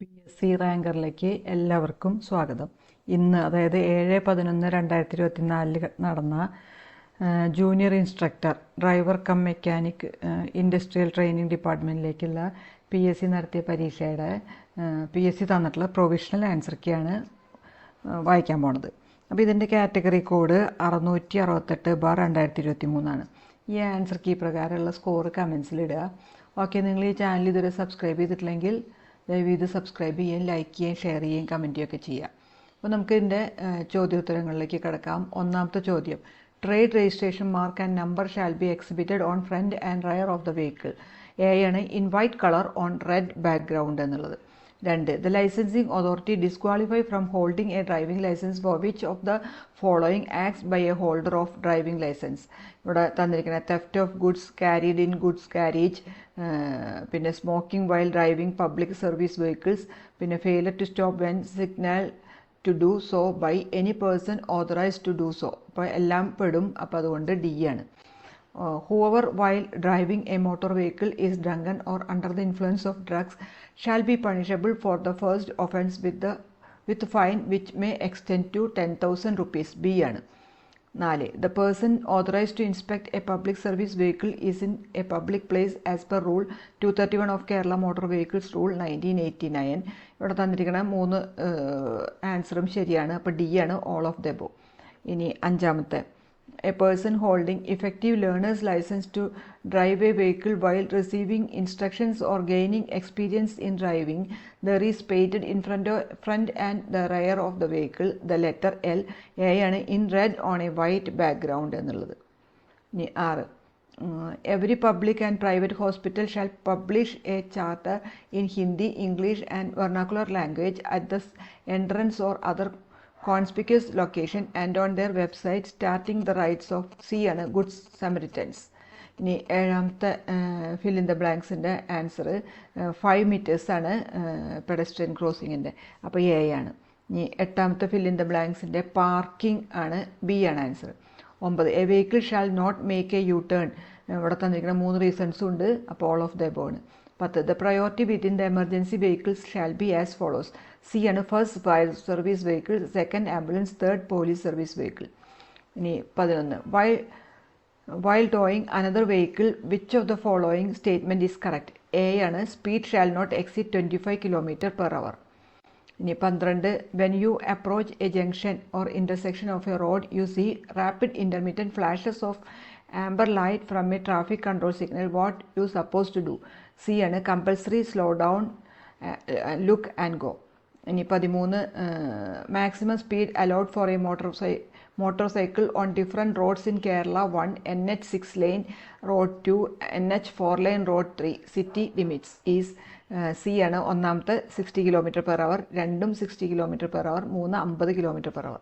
PSC റാങ്കറിലേക്ക് എല്ലാവർക്കും സ്വാഗതം. ഇന്ന് അതായത് 7/11/2024 നടന്ന junior instructor driver cum mechanic industrial training ഡിപ്പാർട്ട്മെൻറ്റിലേക്കുള്ള PSC നടത്തിയ പരീക്ഷയുടെ PSC തന്നിട്ടുള്ള പ്രൊവിഷണൽ ആൻസർ കീയാണ് വായിക്കാൻ പോണത്. അപ്പോൾ ഇതിൻ്റെ കാറ്റഗറി കോഡ് 668/2023 ഈ ആൻസർ കീ പ്രകാരമുള്ള സ്കോർ കമൻസിലിടുക. ഓക്കെ, നിങ്ങൾ ഈ ചാനൽ ഇതുവരെ സബ്സ്ക്രൈബ് ചെയ്തിട്ടില്ലെങ്കിൽ ദയവ് ഇത് സബ്സ്ക്രൈബ് ചെയ്യുകയും ലൈക്ക് ചെയ്യുകയും ഷെയർ ചെയ്യുകയും കമൻറ്റ് ചെയ്യുകയൊക്കെ ചെയ്യാം. അപ്പോൾ നമുക്ക് ഇതിൻ്റെ ചോദ്യോത്തരങ്ങളിലേക്ക് കിടക്കാം. ഒന്നാമത്തെ ചോദ്യം, trade registration mark and number shall be exhibited on front and rear of the vehicle. A ആണ് in white colour on red background എന്നുള്ളത്. 2, the licensing authority disqualify from holding a driving licence for which of the following acts by a holder of driving licence. ഇവിടെ തന്നിരിക്കുന്ന theft of goods carried in goods carriage, പിന്നെ smoking while driving public service vehicles, പിന്നെ failure to stop when signal to do so by any person authorised to do so. അപ്പോൾ എല്ലാം പെടും. അപ്പോൾ അതുകൊണ്ട് D ആണ്. Whoever while driving a motor vehicle is drunken or under the influence of drugs shall be punishable for the first offence with fine which may extend to 10,000 rupees. B ആണ്. 4, the person authorized to inspect a public service vehicle is in a public place as per rule 231 of Kerala Motor Vehicles Rule 1989. ഇവിടെ തന്നിരിക്കുന്ന 3 ആൻസറും ശരിയാണ്. അപ്പോൾ D ആണ്, all of the above. ഇനി അഞ്ചാമത്തെ, a person holding effective learner's license to drive a vehicle while receiving instructions or gaining experience in driving, there is painted in front and the rear of the vehicle the letter L. A ആണ് in red on a white background എന്നുള്ളത്. ഇനി 6, every public and private hospital shall publish a charter in Hindi, English and vernacular language at the entrance or other conspicuous location and on their website starting the rights of C ആണ് Good Samaritans. ഇനി ഏഴാമത്തെ fill in the ബ്ലാങ്ക്സിൻ്റെ answer 5 meters ആണ് pedestrian ക്രോസിങ്ങിൻ്റെ. അപ്പോൾ A ആണ്. ഇനി എട്ടാമത്തെ ഫിൽ ഇൻ ദ ബ്ലാങ്ക്സിൻ്റെ പാർക്കിംഗ് ആണ് B ആണ് ആൻസർ. 9, a vehicle shall not make a U turn. ഇവിടെ തന്നിരിക്കുന്ന 3 റീസൺസും ഉണ്ട്. അപ്പോൾ ഓൾ ഓഫ് ദ എബോവ് ആണ്. 10, the priority within the emergency vehicles shall be as follows. C ആണ് first fire service vehicle, second ambulance, third police service vehicle. ഇനി 11, while towing another vehicle which of the following statement is correct? A ആണ് speed shall not exceed 25 km/h. ഇനി 12, when you approach a junction or intersection of a road you see rapid intermittent flashes of amber light from a traffic control signal, what you supposed to do? C ആണ് compulsory slow down, look and go. ഇനി 13, maximum speed allowed for a motorcycle on different roads in Kerala: 1 NH 6 lane road, 2 NH 4 lane road, 3 city limits is C ആണ് ഒന്നാമത്തെ 60 km/h, രണ്ടും 60 km/h, 3 50 km/h.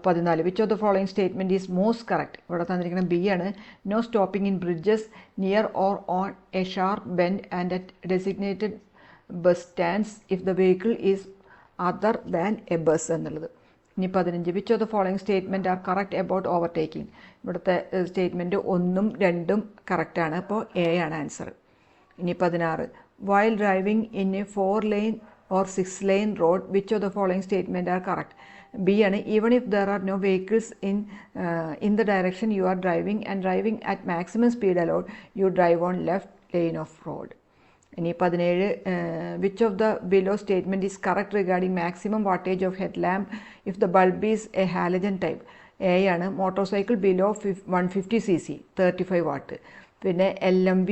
14, which of the following statement is most correct? ഇവിടെ തന്നിരിക്കുന്ന B ആണ്, no stopping in bridges near or on a sharp bend and at designated bus stands if the vehicle is other than a bus എന്നുള്ളത്. ഇനി 15, which of the following statement are correct about overtaking? ഇവിടുത്തെ statement 1ഉം 2ഉം കറക്റ്റാണ്. അപ്പോൾ A ആണ് answer. ഇനി 16, while driving in a 4 lane or 6 lane road which of the following statement are correct? B ആണ്, even if there are no vehicles in the direction you are driving and driving at maximum speed allowed, you drive on left lane of road. ഇനി 17, which of the below statement is correct regarding maximum wattage of headlamp if the bulb is a halogen type? A ആണ്, motorcycle below 150 cc 35 watt, പിന്നെ LMV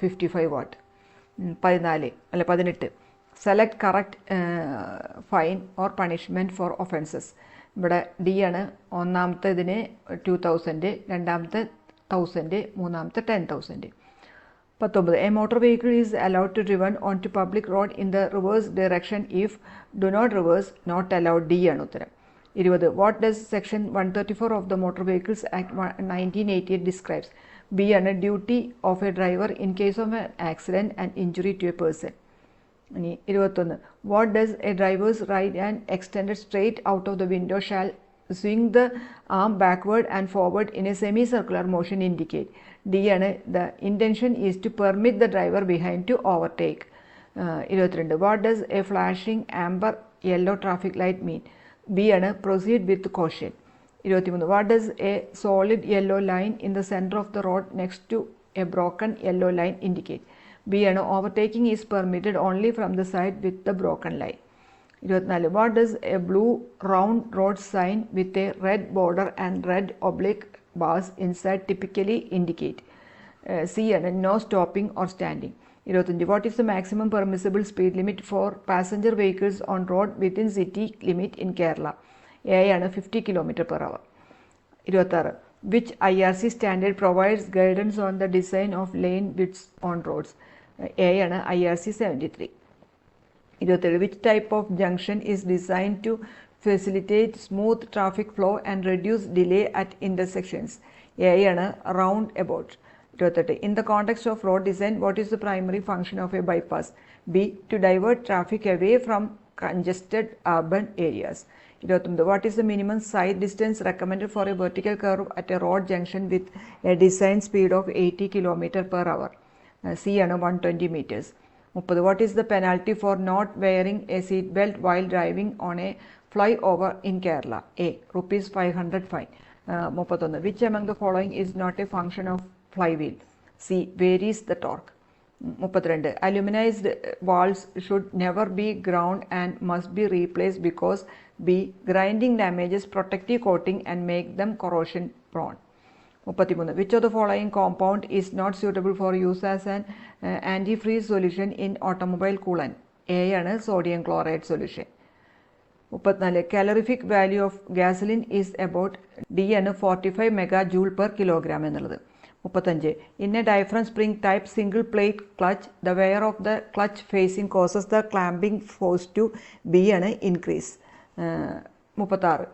55 watt. 18, select correct fine or punishment for offences. ഇവിടെ D ആണ്, ഒന്നാമത്തെ ഇതിന് 2000, രണ്ടാമത്തെ 1000, മൂന്നാമത്തെ 10,000. 19, a motor vehicle is allowed to driven onto public road in the reverse direction if do not reverse not allowed. D ആണ് ഉത്തരം. 20, what does section 134 of the Motor Vehicles Act 1988 describes? B ആണ്, duty of a driver in case of an accident and injury to a person. ഇനി 21, what does a driver's right hand extended straight out of the window shall swing the arm backward and forward in a semicircular motion indicate? D ആണ്, the intention is to permit the driver behind to overtake. 22. What does a flashing amber yellow traffic light mean? B ആണ് proceed with caution. 23. What does a solid yellow line in the center of the road next to a broken yellow line indicate? B ആണ് overtaking is permitted only from the side with the broken line. 24. What does a blue round road sign with a red border and red oblique bars inside typically indicate? C ആണ് no stopping or standing. 25. What is the maximum permissible speed limit for passenger vehicles on road within city limit in Kerala? A ആണ് 50 km/h. 26. Which IRC standard provides guidance on the design of lane widths on roads? A ആണ് IRC 73. 27. Which type of junction is designed to facilitate smooth traffic flow and reduce delay at intersections? A ആണ് roundabout. 28. In the context of road design, what is the primary function of a bypass? B. To divert traffic away from congested urban areas. 29. What is the minimum side distance recommended for a vertical curve at a road junction with a design speed of 80 km/h? C ആണ് 120 meters. 30. What is the penalty for not wearing a seat belt while driving on a flyover in Kerala? A. ₹500 fine. 31. Which among the following is not a function of flywheel? C. Varies the torque. 32. Aluminized valves should never be ground and must be replaced because B. Grinding damages protective coating and make them corrosion prone. 33. Which of the following compound is not suitable for use as an antifreeze solution in automobile coolant? A ആണ് sodium chloride solution. 34. Calorific value of gasoline is about D ആണ് 45 MJ/kg എന്നുള്ളത്. 35. In a diaphragm spring type single plate clutch, the wear of the clutch facing causes the clamping force to B ആണ് increase. 36.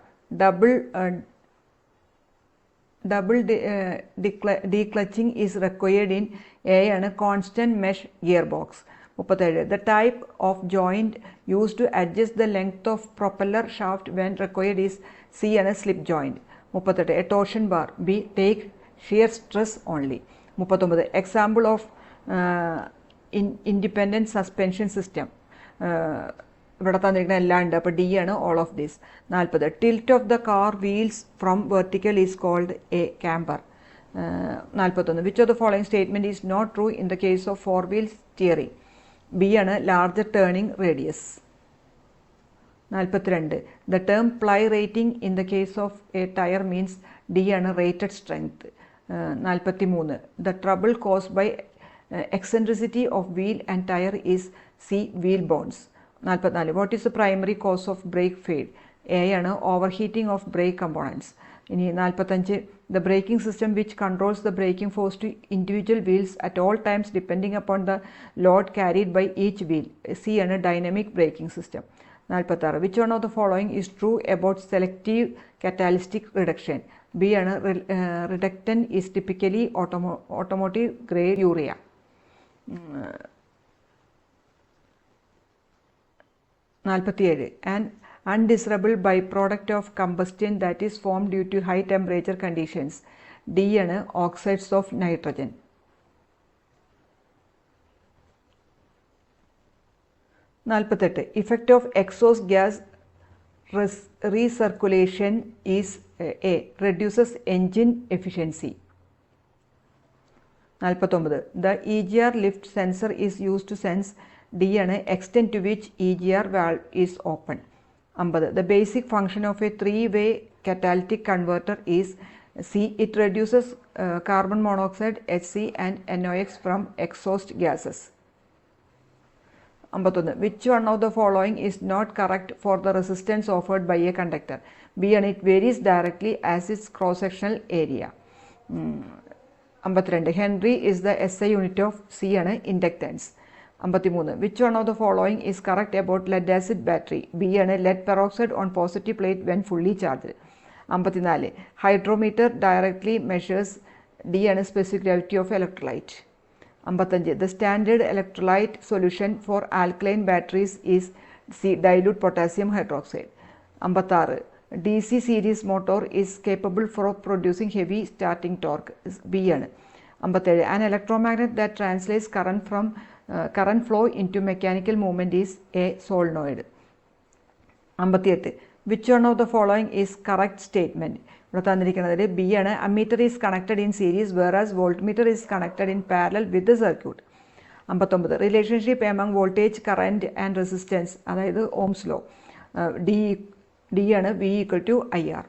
Double declutching is required in A ആണ് constant mesh gearbox. 37. The type of joint used to adjust the length of propeller shaft when required is C ആണ് slip joint. 38. A torsion bar. B. Take shear stress only. 39. Example of independent suspension system. ഇവിടെ തന്നിരിക്കുന്ന എല്ലാം ഉണ്ട്. അപ്പോൾ D ആണ് all of this. 40. Tilt of the car wheels from vertical is called a camber. 41. Which of the following statement is not true in the case of four-wheel steering? B ആണ് larger turning radius. 42. The term ply rating in the case of a tire means D ആണ് rated strength. 43. The trouble caused by eccentricity of wheel and tire is C. wheel bones. 44. What is the primary cause of brake fade? A ആണ് overheating of brake components. ഇനി 45. The braking system which controls the braking force to individual wheels at all times depending upon the load carried by each wheel. C ആണ് dynamic braking system. 46. Which one of the following is true about selective catalytic reduction? B ആണ് reductant is typically automotive grade urea. 47. An undesirable byproduct of combustion that is formed due to high temperature conditions. D ആണ് oxides of nitrogen. 48. Effect of exhaust gas recirculation is A. Reduces engine efficiency. 49. The EGR lift sensor is used to sense D ആണ് extent to which EGR valve is open. 50. The basic function of a three-way catalytic converter is C. It reduces carbon monoxide, HC and NOx from exhaust gases. 51. Which one of the following is not correct for the resistance offered by a conductor? B and it varies directly as its cross-sectional area. 52. Henry is the SI unit of C and inductance. 53. Which one of the following is correct about lead acid battery? B and lead peroxide on positive plate when fully charged. 54. Hydrometer directly measures D and specific gravity of electrolyte. 55. The standard electrolyte solution for alkaline batteries is C. Dilute potassium hydroxide. 56. DC series motor is capable for producing heavy starting torque. B ആണ്. 57. An electromagnet that translates current from current flow into mechanical movement is a solenoid. 58. Which one of the following is correct statement? ഇവിടെ തന്നിരിക്കുന്നത് B ആണ്. Ammeter is connected in series versus voltmeter is connected in parallel with the circuit. 59. Relationship among voltage current and resistance, അതായത് Ohm's law. D ആണ് V equal to I R.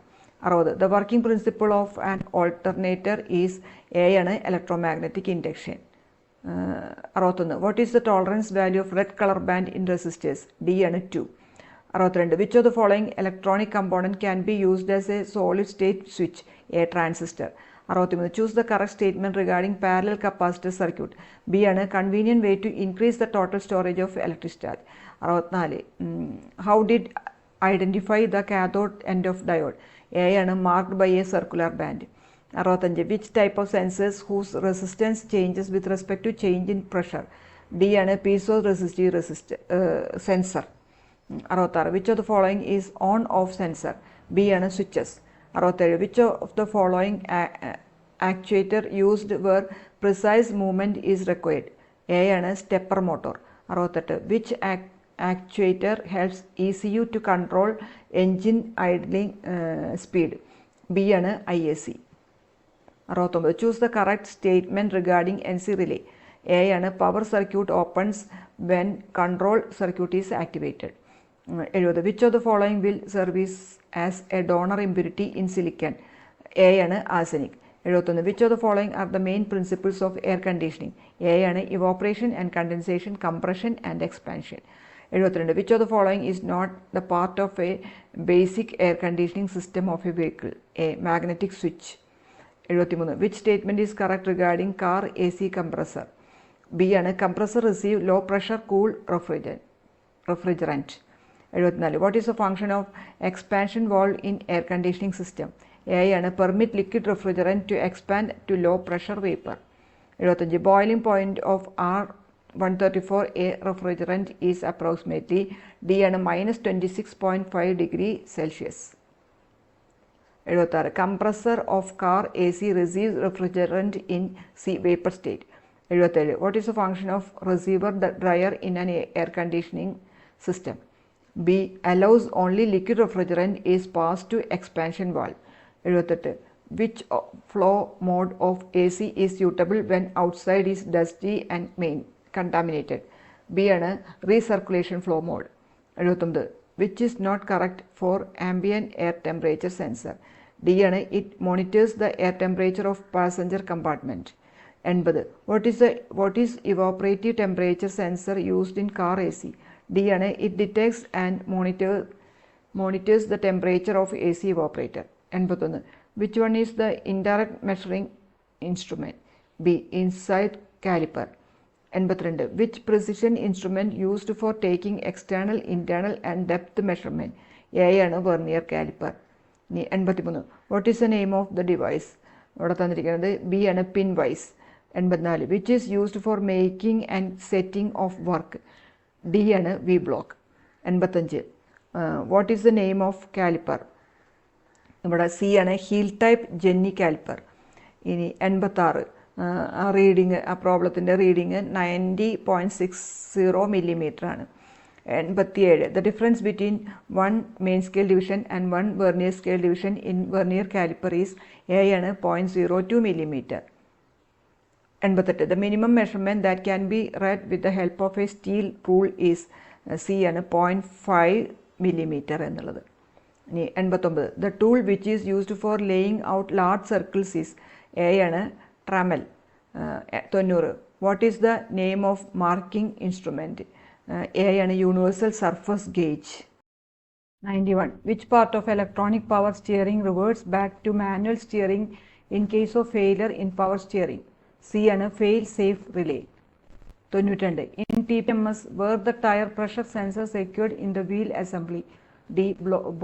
60. The working principle of an alternator is A ആണ് electromagnetic induction. 61. What is the tolerance value of red colour band in resistors? D ആണ് 2. 62. Which of the following electronic component can be used as a solid state switch? A transistor. 63. Choose the correct statement regarding parallel capacitor circuit. B ആണ് convenient way to increase the total storage of electric charge. 64. How did identify the cathode end of diode? A ആണ് marked by a circular band. 65. Which type of sensors whose resistance changes with respect to change in pressure? D ആണ് piezo resistive sensor. 66. Which of the following is on-off sensor? B ആണ് switches. 67. Which of the following actuator used where precise movement is required? A ആണ് stepper motor. 68. Which actuator helps ECU to control engine idling speed? B ആണ് IAC. 69. Choose the correct statement regarding NC relay. A ആണ് power circuit opens when control circuit is activated. 70. Which of the following will service as a donor impurity in silicon? A ആണ് arsenic. 71. Which of the following are the main principles of air conditioning? A ആണ് evaporation and condensation, compression and expansion. 72. Which of the following is not the part of a basic air conditioning system of a vehicle? A magnetic switch. 73. Which statement is correct regarding car AC compressor? B ആണ് compressor receive low pressure cool refrigerant. 74. What is the function of expansion valve in air conditioning system? A ആണ് permit liquid refrigerant to expand to low pressure vapor. 75. Boiling point of R134A refrigerant is approximately D ആണ് -26.5 degree Celsius. 76. Compressor of car AC receives refrigerant in vapor state. 77. What is the function of receiver dryer in an air conditioning system? B allows only liquid refrigerant is passed to expansion valve. 78. Which flow mode of AC is suitable when outside is dusty and contaminated? B ആണ് recirculation flow mode. 79. Which is not correct for ambient air temperature sensor? D ആണ് it monitors the air temperature of passenger compartment. 80. What is evaporative temperature sensor used in car AC? D ആണ് it detects and monitors the temperature of AC evaporator. 81. Which one is the indirect measuring instrument? B inside caliper. 82. Which precision instrument used for taking external, internal and depth measurement? A ആണ് vernier caliper. 83. What is the name of the device? ഇവിടെ തന്നിരിക്കുന്നത് B ആണ് pin vise. 84. Which is used for making and setting of work? D ആണ് V block. 85. What is the name of caliper? ഇവിടെ C ആണ് heel type Jenny caliper. ഇനി 86. ആ പ്രോബ്ലത്തിൻ്റെ reading 90.60 millimeter ആണ്. 87. The difference between one main scale division and one vernier scale division in vernier caliper is A ആണ് 0.02 millimeter. 88. The minimum measurement that can be read with the help of a steel rule is C ആണ് 0.5 millimeter എന്നുള്ളത്. ഇനി 89. The tool which is used for laying out large circles is A ആണ് trammel. 90. What is the name of marking instrument? A ആണ് universal surface gauge. 91. Which part of electronic power steering reverts back to manual steering in case of failure in power steering? C ആണ് fail safe relay. 92. In TPMS, were the tire pressure sensor secured in the wheel assembly? D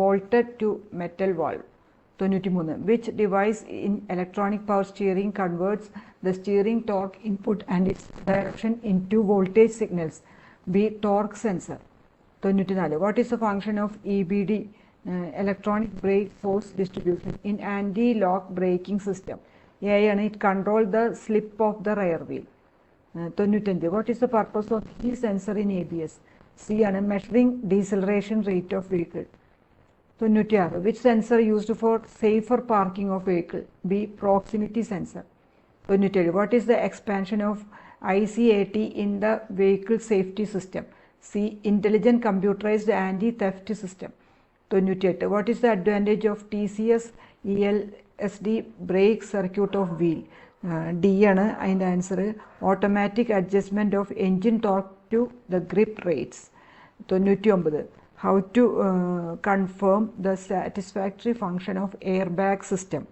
bolted to metal valve. 93. Which device in electronic power steering converts the steering torque input and its direction into voltage signals? B torque sensor. 94. What is the function of EBD, electronic brake force distribution, in anti-lock braking system? A ആണ് it control the slip of the rear wheel. 95. What is the purpose of key sensor in ABS? C ആണ് measuring deceleration rate of vehicle. 96. Which sensor used for safer parking of vehicle? B. Proximity sensor. 97. What is the expansion of ICAT in the vehicle safety system? C. Intelligent computerized anti-theft system. 98. What is the advantage of TCS ELSD brake circuit of wheel? D ആണ് അതിൻ്റെ answer. Automatic adjustment of engine torque to the grip rates. 99. How to confirm the satisfactory function of air bag system?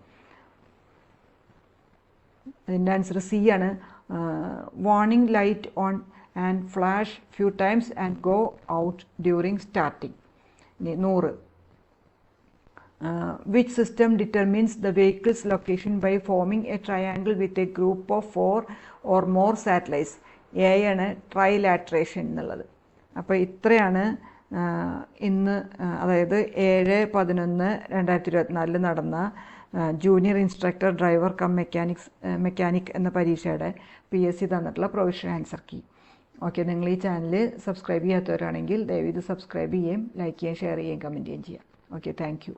അതിൻ്റെ answer C ആണ്. Warning light on and flash few times and go out during starting. 100. Which system determines the vehicle's location by forming a triangle with a group of 4 or more satellites? A ആണ് ട്രൈലാട്രേഷൻ എന്നുള്ളത്. അപ്പോൾ ഇത്രയാണ് ഇന്ന് അതായത് 7/11/2024 നടന്ന junior instructor driver cum mechanic എന്ന പരീക്ഷയുടെ PSC തന്നിട്ടുള്ള പ്രൊവിഷണൽ ആൻസർ കീ. ഓക്കെ, നിങ്ങൾ ഈ ചാനൽ സബ്സ്ക്രൈബ് ചെയ്യാത്തവരാണെങ്കിൽ ദയവ് ഇത് സബ്സ്ക്രൈബ് ചെയ്യുകയും ലൈക്ക് ചെയ്യുകയും ഷെയർ ചെയ്യുകയും കമൻറ്റ് ചെയ്യുകയും ചെയ്യാം. Okay, thank you.